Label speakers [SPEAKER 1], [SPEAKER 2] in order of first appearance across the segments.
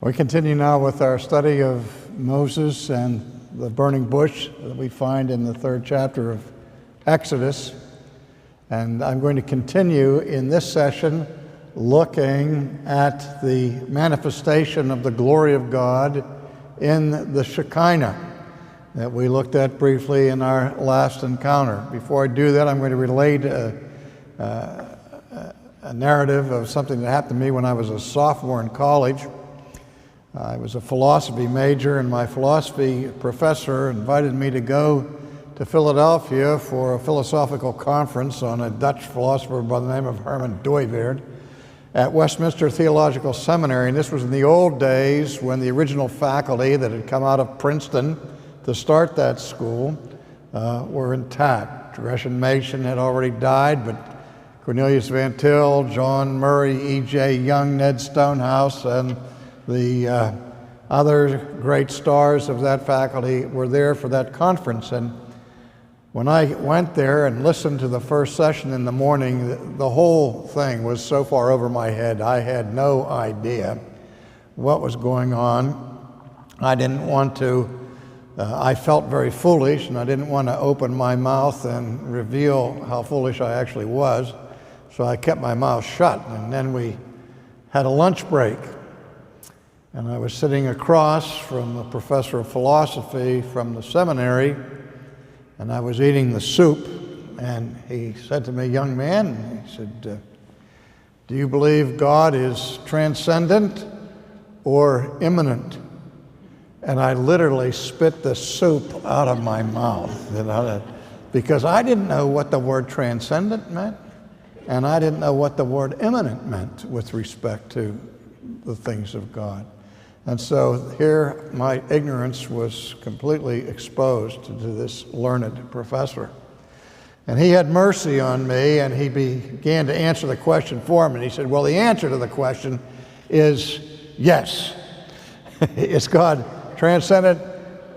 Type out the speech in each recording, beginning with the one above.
[SPEAKER 1] We continue now with our study of Moses and the burning bush that we find in the 3rd chapter of Exodus. And I'm going to continue in this session looking at the manifestation of the glory of God in the Shekinah that we looked at briefly in our last encounter. Before I do that, I'm going to relate a narrative of something that happened to me when I was a sophomore in college. I was a philosophy major, and my philosophy professor invited me to go to Philadelphia for a philosophical conference on a Dutch philosopher by the name of Herman Dooyeweerd at Westminster Theological Seminary. And this was in the old days when the original faculty that had come out of Princeton to start that school were intact. Gresham Mason had already died, but Cornelius Van Til, John Murray, E.J. Young, Ned Stonehouse, and the other great stars of that faculty were there for that conference. And when I went there and listened to the first session in the morning, the whole thing was so far over my head. I had no idea what was going on. I didn't want to, I felt very foolish, and I didn't want to open my mouth and reveal how foolish I actually was. So I kept my mouth shut, and then we had a lunch break. And I was sitting across from the professor of philosophy from the seminary, and I was eating the soup, and he said to me, "Young man," he said, "do you believe God is transcendent or immanent?" And I literally spit the soup out of my mouth, because I didn't know what the word transcendent meant, and I didn't know what the word immanent meant with respect to the things of God. And so here my ignorance was completely exposed to this learned professor. And he had mercy on me, and he began to answer the question for me. And he said, well, the answer to the question is yes. Is God transcendent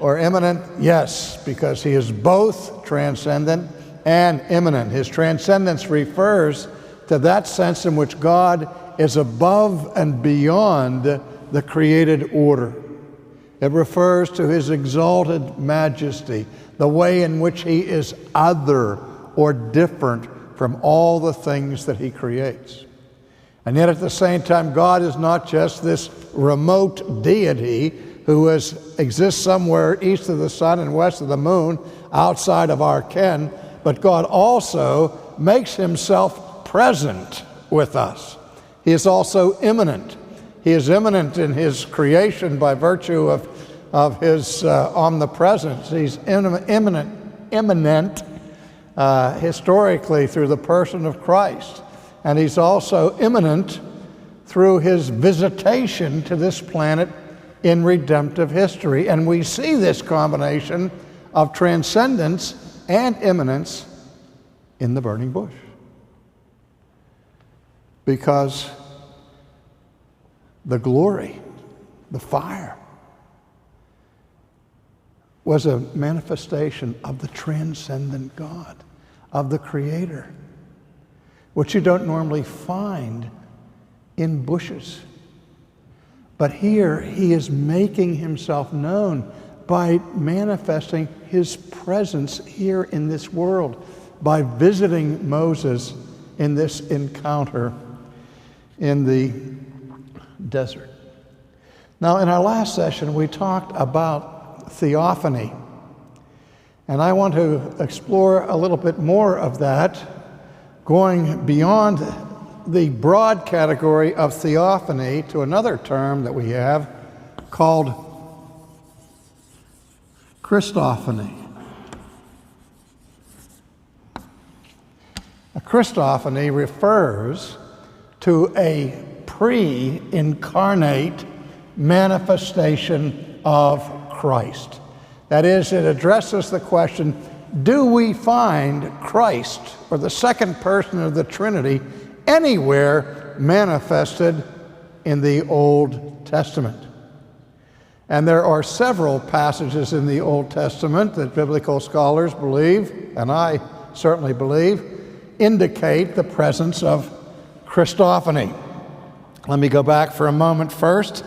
[SPEAKER 1] or immanent? Yes, because he is both transcendent and immanent. His transcendence refers to that sense in which God is above and beyond the created order. It refers to his exalted majesty, the way in which he is other or different from all the things that he creates. And yet at the same time, God is not just this remote deity who exists somewhere east of the sun and west of the moon, outside of our ken, but God also makes himself present with us. He is also immanent. He is immanent in his creation by virtue of his omnipresence. He's immanent historically through the person of Christ. And he's also immanent through his visitation to this planet in redemptive history. And we see this combination of transcendence and immanence in the burning bush. Because the glory, the fire, was a manifestation of the transcendent God, of the Creator, which you don't normally find in bushes. But here he is making himself known by manifesting his presence here in this world, by visiting Moses in this encounter in the desert. Now, in our last session, we talked about theophany, and I want to explore a little bit more of that, going beyond the broad category of theophany to another term that we have called Christophany. A Christophany refers to a pre-incarnate manifestation of Christ. That is, it addresses the question, do we find Christ, or the second person of the Trinity, anywhere manifested in the Old Testament? And there are several passages in the Old Testament that biblical scholars believe, and I certainly believe, indicate the presence of Christophany. Let me go back for a moment first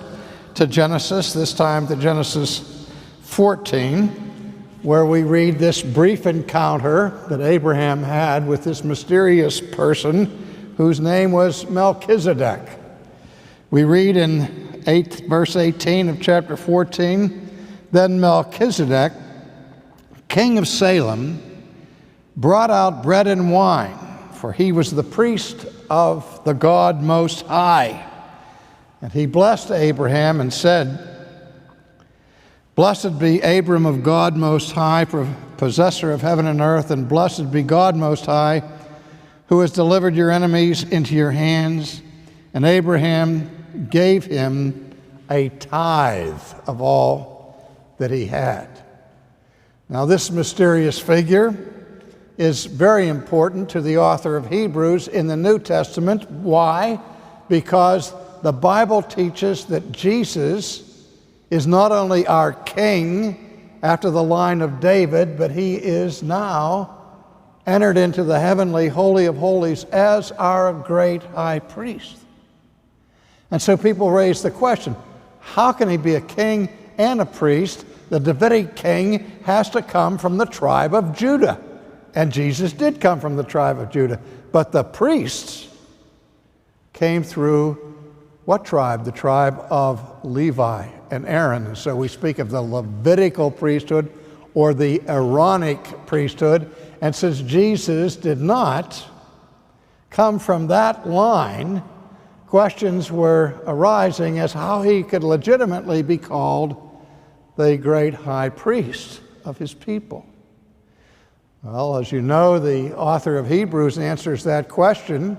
[SPEAKER 1] to Genesis, this time to Genesis 14, where we read this brief encounter that Abraham had with this mysterious person whose name was Melchizedek. We read in verse 18 of chapter 14, "Then Melchizedek, king of Salem, brought out bread and wine, for he was the priest of the God Most High. And he blessed Abraham and said, 'Blessed be Abram of God Most High, possessor of heaven and earth, and blessed be God Most High, who has delivered your enemies into your hands.' And Abraham gave him a tithe of all that he had." Now, this mysterious figure is very important to the author of Hebrews in the New Testament. Why? Because the Bible teaches that Jesus is not only our king after the line of David, but he is now entered into the heavenly Holy of Holies as our great high priest. And so people raise the question, how can he be a king and a priest? The Davidic king has to come from the tribe of Judah. And Jesus did come from the tribe of Judah. But the priests came through what tribe? The tribe of Levi and Aaron. And so we speak of the Levitical priesthood or the Aaronic priesthood. And since Jesus did not come from that line, questions were arising as how he could legitimately be called the great high priest of his people. Well, as you know, the author of Hebrews answers that question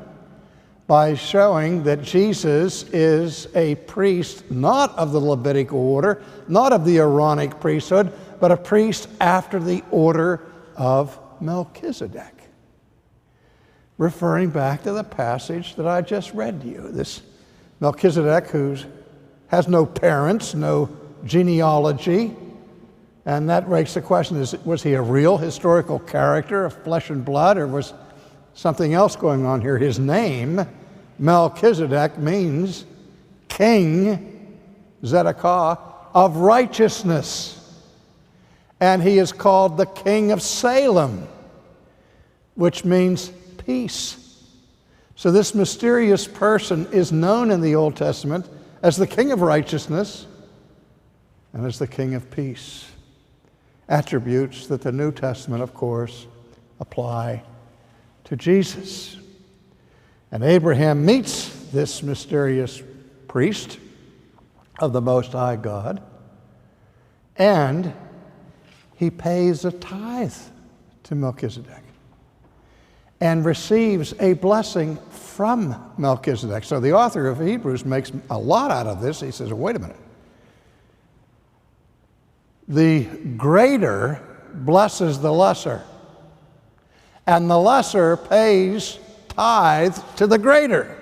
[SPEAKER 1] by showing that Jesus is a priest not of the Levitical order, not of the Aaronic priesthood, but a priest after the order of Melchizedek. Referring back to the passage that I just read to you. This Melchizedek who has no parents, no genealogy, and that makes the question, was he a real historical character of flesh and blood, or was something else going on here? His name, Melchizedek, means King Zedekiah of righteousness. And he is called the King of Salem, which means peace. So this mysterious person is known in the Old Testament as the King of righteousness and as the King of peace. Attributes that the New Testament, of course, apply to Jesus. And Abraham meets this mysterious priest of the Most High God, and he pays a tithe to Melchizedek and receives a blessing from Melchizedek. So the author of Hebrews makes a lot out of this. He says, wait a minute. The greater blesses the lesser, and the lesser pays tithe to the greater.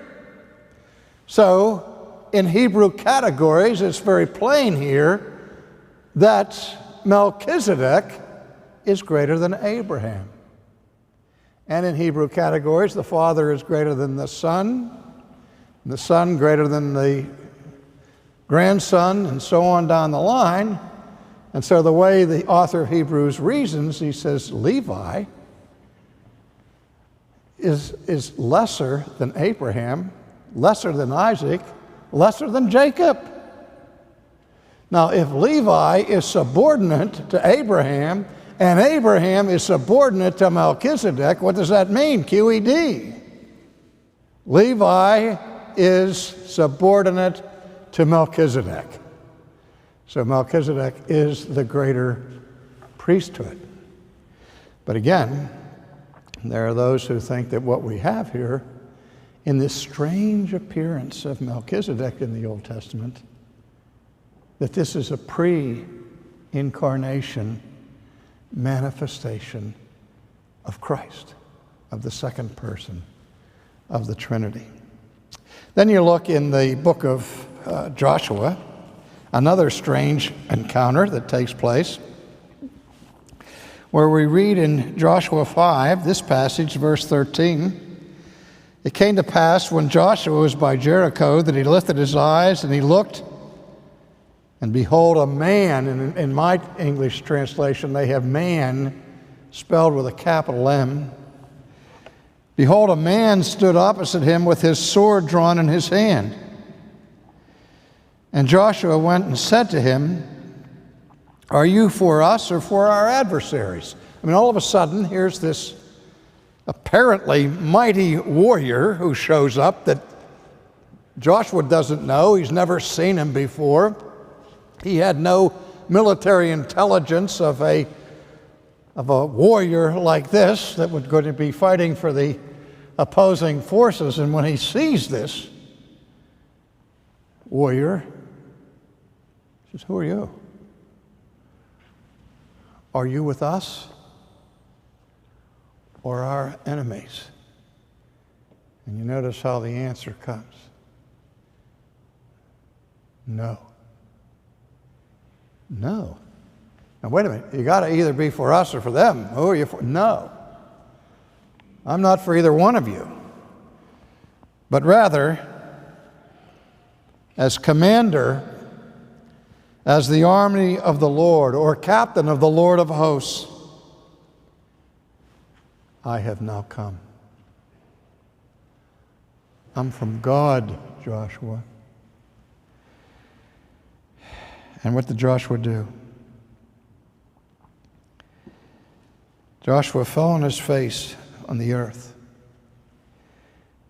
[SPEAKER 1] So, in Hebrew categories, it's very plain here that Melchizedek is greater than Abraham. And in Hebrew categories, the Father is greater than the Son, and the Son greater than the grandson, and so on down the line. And so the way the author of Hebrews reasons, he says Levi is lesser than Abraham, lesser than Isaac, lesser than Jacob. Now, if Levi is subordinate to Abraham and Abraham is subordinate to Melchizedek, what does that mean? QED. Levi is subordinate to Melchizedek. So Melchizedek is the greater priesthood. But again, there are those who think that what we have here in this strange appearance of Melchizedek in the Old Testament, that this is a pre-incarnation manifestation of Christ, of the second person of the Trinity. Then you look in the book of Joshua, another strange encounter that takes place, where we read in Joshua 5, this passage, verse 13, "It came to pass when Joshua was by Jericho that he lifted his eyes and he looked, And behold, a man, and in my English translation, they have man spelled with a capital M. Behold, a man stood opposite him with his sword drawn in his hand. And Joshua went and said to him, are you for us or for our adversaries? I mean, all of a sudden, here's this apparently mighty warrior who shows up that Joshua doesn't know. He's never seen him before. He had no military intelligence of a warrior like this that was going to be fighting for the opposing forces. And when he sees this warrior, he says, who are you? Are you with us or our enemies? And you notice how the answer comes. No. No. Now wait a minute, you got to either be for us or for them. Who are you for? No. I'm not for either one of you. But rather, as commander, as the army of the Lord, or captain of the Lord of hosts, I have now come. I'm from God, Joshua. And what did Joshua do? Joshua fell on his face on the earth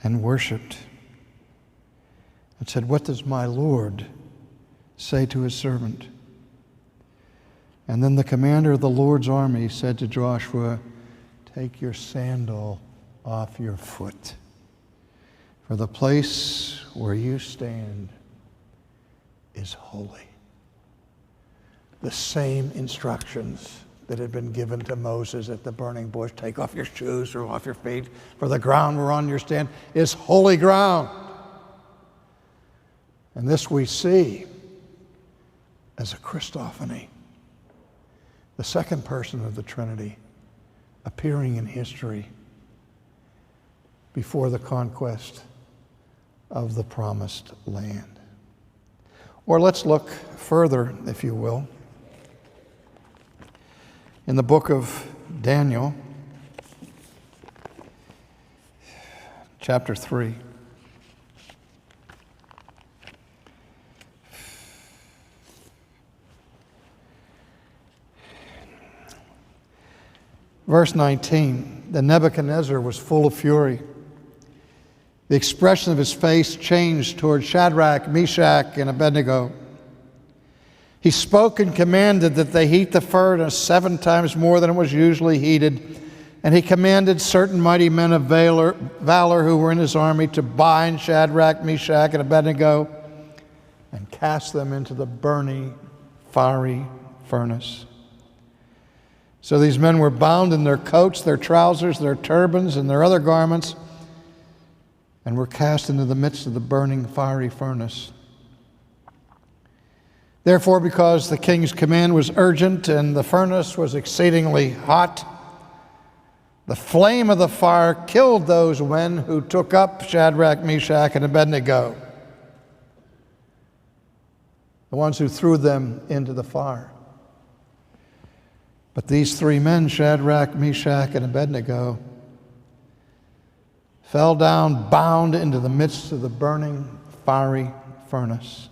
[SPEAKER 1] and worshiped and said, what does my Lord say to his servant? And then the commander of the Lord's army said to Joshua, take your sandal off your foot, for the place where you stand is holy. The same instructions that had been given to Moses at the burning bush, take off your shoes or off your feet, for the ground whereon you stand is holy ground. And this we see as a Christophany, the second person of the Trinity, appearing in history before the conquest of the promised land. Or let's look further, if you will, in the book of Daniel, chapter 3. Verse 19, then Nebuchadnezzar was full of fury. The expression of his face changed toward Shadrach, Meshach, and Abednego. He spoke and commanded that they heat the furnace 7 times more than it was usually heated. And he commanded certain mighty men of valor who were in his army to bind Shadrach, Meshach, and Abednego and cast them into the burning, fiery furnace. So these men were bound in their coats, their trousers, their turbans, and their other garments, and were cast into the midst of the burning, fiery furnace. Therefore, because the king's command was urgent and the furnace was exceedingly hot, the flame of the fire killed those men who took up Shadrach, Meshach, and Abednego, the ones who threw them into the fire. But these 3 men, Shadrach, Meshach, and Abednego, fell down bound into the midst of the burning, fiery furnace.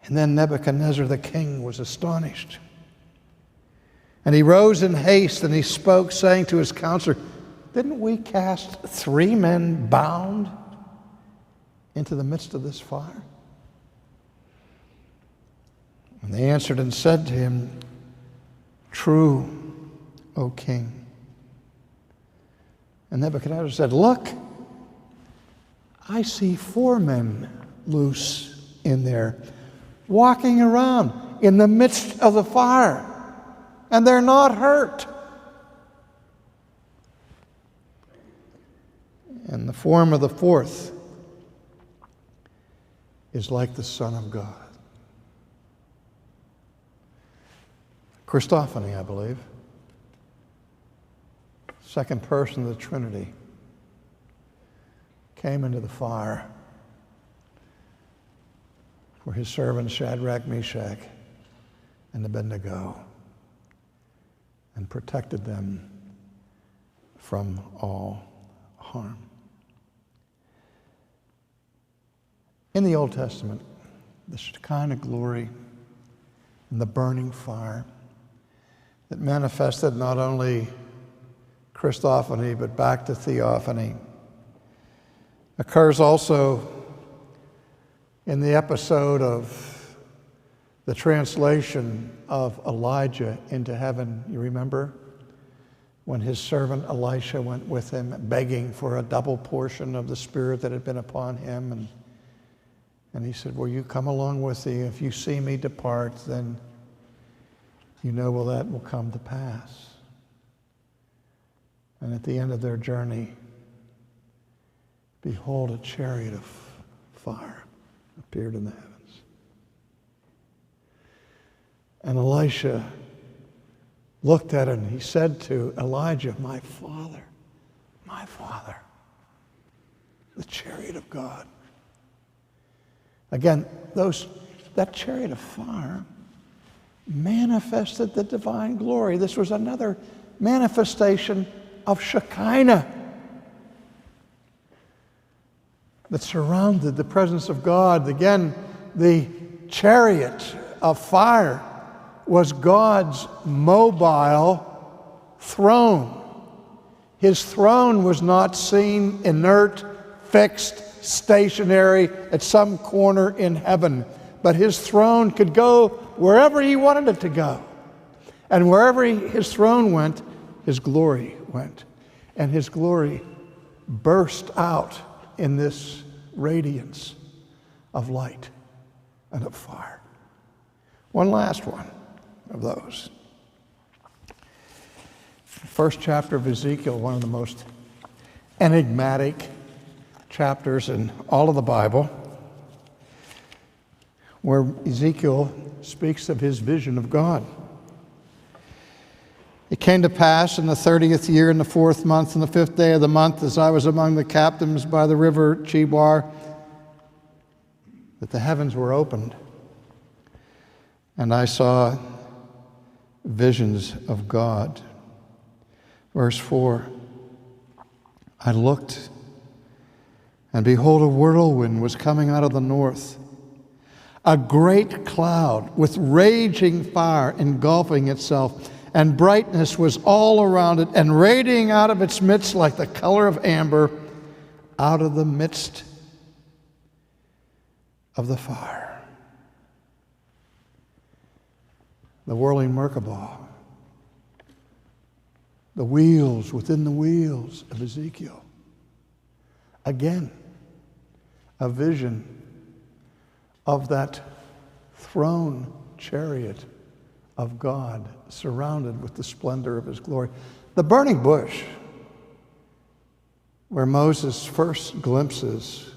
[SPEAKER 1] And then Nebuchadnezzar the king was astonished. And he rose in haste and he spoke, saying to his counselor, didn't we cast 3 men bound into the midst of this fire? And they answered and said to him, true, O king. And Nebuchadnezzar said, look, I see 4 men loose in there, walking around in the midst of the fire, and they're not hurt. And the form of the 4th is like the Son of God. Christophany, I believe. Second person of the Trinity came into the fire. for his servants Shadrach, Meshach, and Abednego, and protected them from all harm. In the Old Testament, the Shekinah glory and the burning fire that manifested not only Christophany but back to theophany occurs also in the episode of the translation of Elijah into heaven. You remember when his servant Elisha went with him begging for a double portion of the Spirit that had been upon him, and he said, will you come along with thee? If you see me depart, then you know that will come to pass. And at the end of their journey, behold, a chariot of fire appeared in the heavens. And Elisha looked at it and he said to Elijah, my father, the chariot of God. Again, that chariot of fire manifested the divine glory. This was another manifestation of Shekinah that surrounded the presence of God. Again, the chariot of fire was God's mobile throne. His throne was not seen inert, fixed, stationary at some corner in heaven, but his throne could go wherever he wanted it to go. And wherever his throne went, his glory went. And his glory burst out in this radiance of light and of fire. One last one of those. The first chapter of Ezekiel, one of the most enigmatic chapters in all of the Bible, where Ezekiel speaks of his vision of God. It came to pass in the 30th year, in the 4th month, in the 5th day of the month, as I was among the captains by the river Chebar, that the heavens were opened, and I saw visions of God. Verse 4, I looked, and behold, a whirlwind was coming out of the north, a great cloud with raging fire engulfing itself, and brightness was all around it, and radiating out of its midst like the color of amber out of the midst of the fire. The whirling Merkabah, the wheels within the wheels of Ezekiel. Again, a vision of that throne chariot of God surrounded with the splendor of his glory. The burning bush, where Moses first glimpses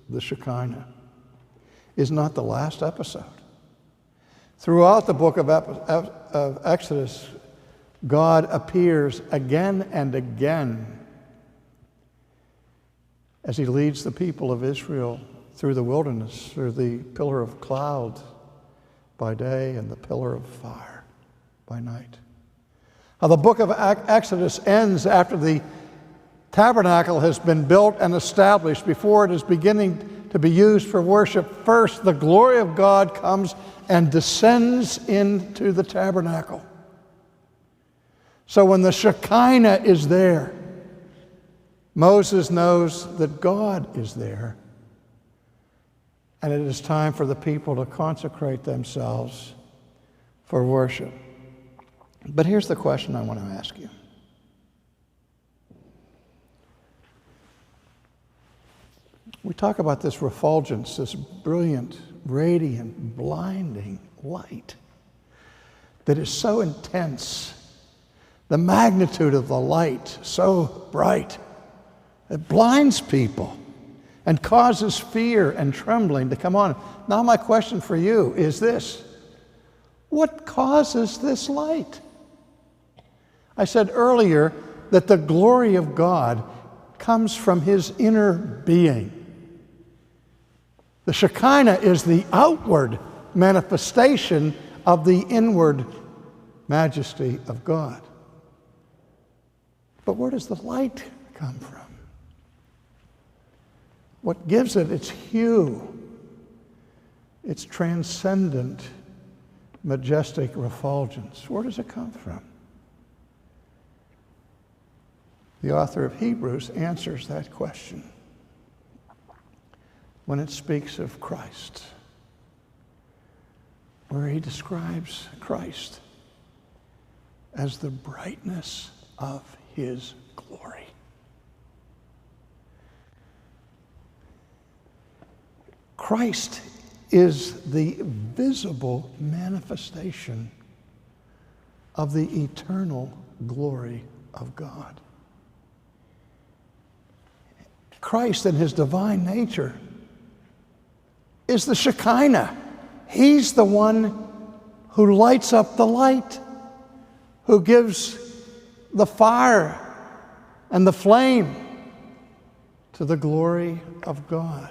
[SPEAKER 1] the Shekinah, is not the last episode. Throughout the book of Exodus, God appears again and again as he leads the people of Israel through the wilderness, through the pillar of cloud by day and the pillar of fire by night. Now, the book of Exodus ends after the tabernacle has been built and established, before it is beginning to be used for worship. First, the glory of God comes and descends into the tabernacle. So when the Shekinah is there, Moses knows that God is there, and it is time for the people to consecrate themselves for worship. But here's the question I want to ask you. We talk about this refulgence, this brilliant, radiant, blinding light that is so intense. The magnitude of the light, so bright, it blinds people and causes fear and trembling to come on. Now my question for you is this: what causes this light? I said earlier that the glory of God comes from his inner being. The Shekinah is the outward manifestation of the inward majesty of God. But where does the light come from? What gives it its hue, its transcendent, majestic refulgence? Where does it come from? The author of Hebrews answers that question when it speaks of Christ, where he describes Christ as the brightness of his glory. Christ is the visible manifestation of the eternal glory of God. Christ in his divine nature is the Shekinah. He's the one who lights up the light, who gives the fire and the flame to the glory of God.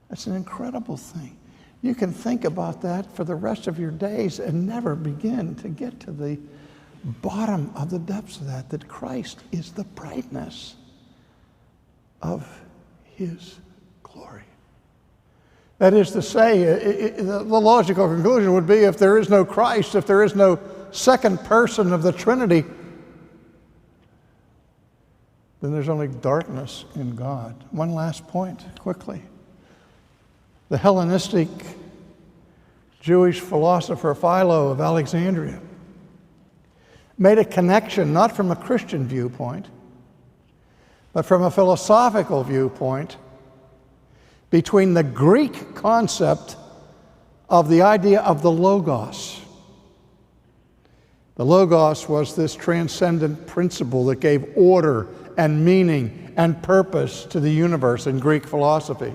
[SPEAKER 1] That's an incredible thing. You can think about that for the rest of your days and never begin to get to the bottom of the depths of that Christ is the brightness of his glory. That is to say, the logical conclusion would be if there is no Christ, if there is no second person of the Trinity, then there's only darkness in God. One last point, quickly. The Hellenistic Jewish philosopher Philo of Alexandria made a connection, not from a Christian viewpoint, but from a philosophical viewpoint, between the Greek concept of the idea of the Logos. The Logos was this transcendent principle that gave order and meaning and purpose to the universe in Greek philosophy.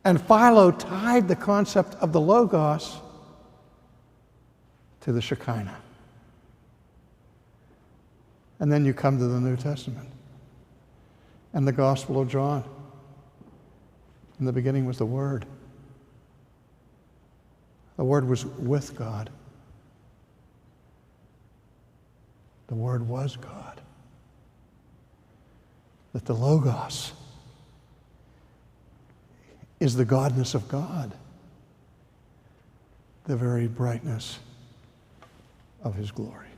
[SPEAKER 1] And Philo tied the concept of the Logos to the Shekinah. And then you come to the New Testament and the Gospel of John. In the beginning was the Word. The Word was with God. The Word was God. That the Logos is the godness of God, the very brightness of his glory.